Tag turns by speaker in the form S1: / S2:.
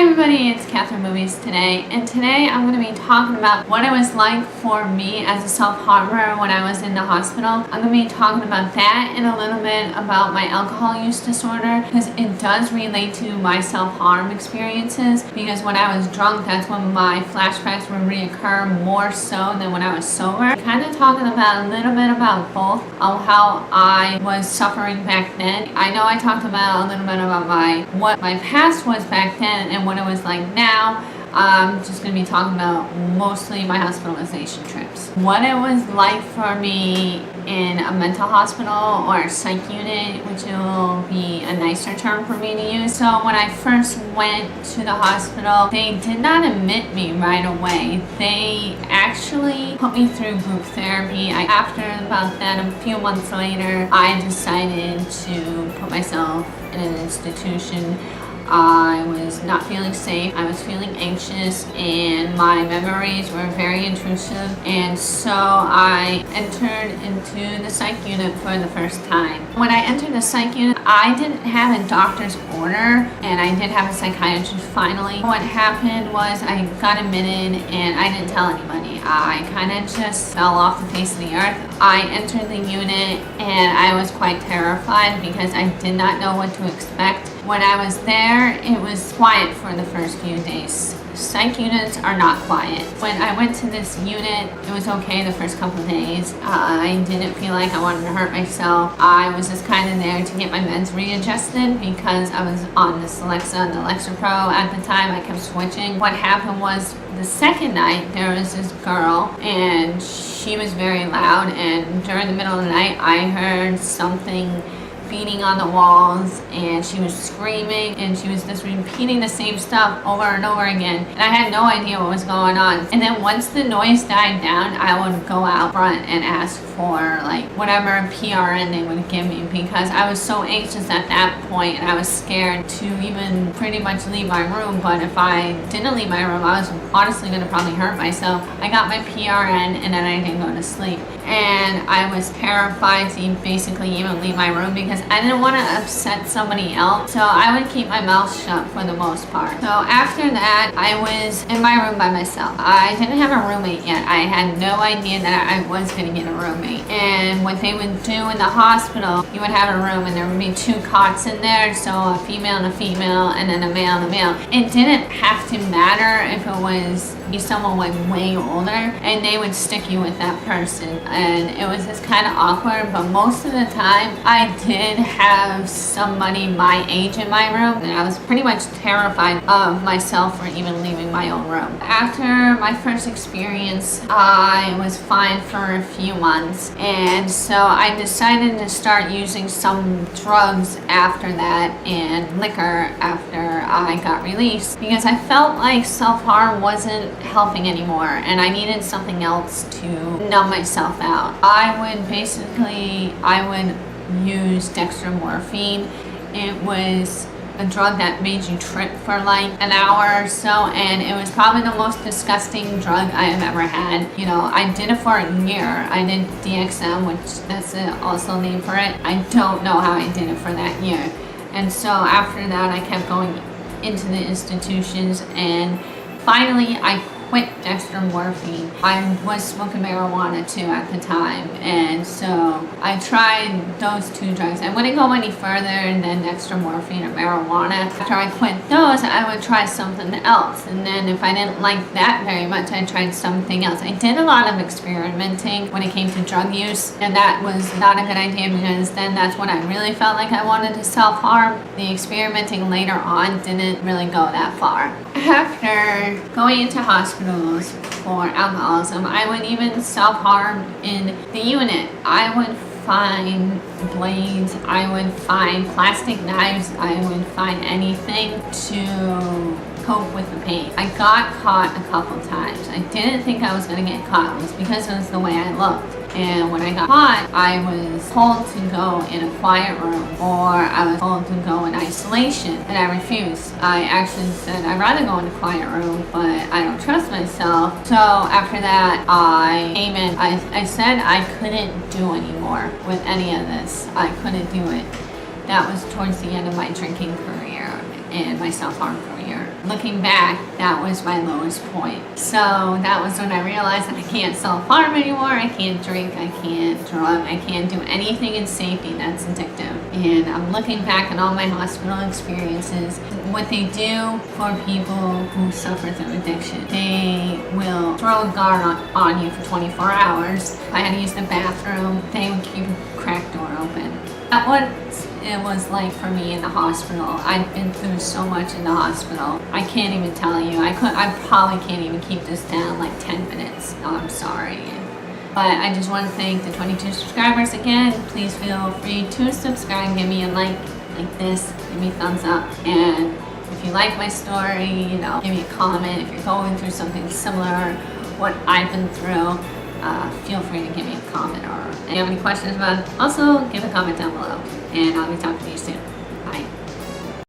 S1: everybody, it's Catherine Movies today, and today I'm going to be talking about what it was like for me as a self-harmer when I was in the hospital. I'm going to be talking about that and a little bit about my alcohol use disorder, because it does relate to my self-harm experiences, because when I was drunk, that's when my flashbacks would reoccur more so than when I was sober. Kind of talking about a little bit about both of how I was suffering back then. I know I talked about a little bit about what my past was back then and what it was like now. I'm just going to be talking about mostly my hospitalization trips. What it was like for me in a mental hospital or a psych unit, which will be a nicer term for me to use. So when I first went to the hospital, they did not admit me right away. They actually put me through group therapy. After about that, a few months later, I decided to put myself in an institution. I was not feeling safe, I was feeling anxious, and my memories were very intrusive, and so I entered into the psych unit for the first time. When I entered the psych unit, I didn't have a doctor's order, and I did have a psychiatrist finally. What happened was I got admitted and I didn't tell anybody. I kind of just fell off the face of the earth. I entered the unit and I was quite terrified because I did not know what to expect. When I was there, it was quiet for the first few days. Psych units are not quiet. When I went to this unit, it was okay the first couple of days. I didn't feel like I wanted to hurt myself. I was just kind of there to get my meds readjusted because I was on the Celexa and the Lexapro at the time. I kept switching. What happened was the second night, there was this girl and she was very loud, and during the middle of the night, I heard something beating on the walls, and she was screaming, and she was just repeating the same stuff over and over again, and I had no idea what was going on. And then once the noise died down, I would go out front and ask for like whatever PRN they would give me, because I was so anxious at that point, and I was scared to even pretty much leave my room. But if I didn't leave my room, I was honestly going to probably hurt myself. I got my PRN and then I didn't go to sleep, and I was terrified to basically even leave my room because I didn't want to upset somebody else, so I would keep my mouth shut for the most part. So after that, I was in my room by myself. I didn't have a roommate yet. I had no idea that I was going to get a roommate. And what they would do in the hospital, you would have a room and there would be two cots in there, so a female and a female, and then a male and a male. It didn't have to matter if it was someone like way older, and they would stick you with that person, and it was just kind of awkward. But most of the time I did have somebody my age in my room, and I was pretty much terrified of myself for even leaving my own room. After my first experience, I was fine for a few months, and so I decided to start using some drugs after that and liquor after I got released, because I felt like self-harm wasn't helping anymore and I needed something else to numb myself out. I would use dextromorphine. It was a drug that made you trip for like an hour or so, and it was probably the most disgusting drug I have ever had. You know, I did it for a year. I did DXM, which that's also named for it. I don't know how I did it for that year. And so after that, I kept going into the institutions, and finally I quit dextromorphine. I was smoking marijuana too at the time, and so I tried those two drugs. I wouldn't go any further than dextromorphine or marijuana. After I quit those, I would try something else, and then if I didn't like that very much, I tried something else. I did a lot of experimenting when it came to drug use, and that was not a good idea, because then that's when I really felt like I wanted to self-harm. The experimenting later on didn't really go that far. After going into hospitals for alcoholism, I would even self-harm in the unit. I would find blades, I would find plastic knives, I would find anything to cope with the pain. I got caught a couple times. I didn't think I was going to get caught. It was because it was the way I looked. And when I got caught, I was told to go in a quiet room, or I was told to go in isolation, and I refused. I actually said I'd rather go in a quiet room, but I don't trust myself. So after that, I came in. I said I couldn't do anymore with any of this. I couldn't do it. That was towards the end of my drinking career and my self-harm career. looking back, that was my lowest point. So that was when I realized that I can't self-harm anymore. I can't drink, I can't drug, I can't do anything in safety that's addictive. And I'm looking back at all my hospital experiences, what they do for people who suffer through addiction. They will throw a guard on you for 24 hours. If I had to use the bathroom, they would keep a crack door open. That's what it was like for me in the hospital. I've been through so much in the hospital. I can't even tell you. I probably can't even keep this down like 10 minutes. I'm sorry. But I just want to thank the 22 subscribers again. Please feel free to subscribe. Give me a like this. Give me a thumbs up. And if you like my story, give me a comment. If you're going through something similar, what I've been through, feel free to give me a comment, or if you have any questions about it, also give a comment down below, and I'll be talking to you soon.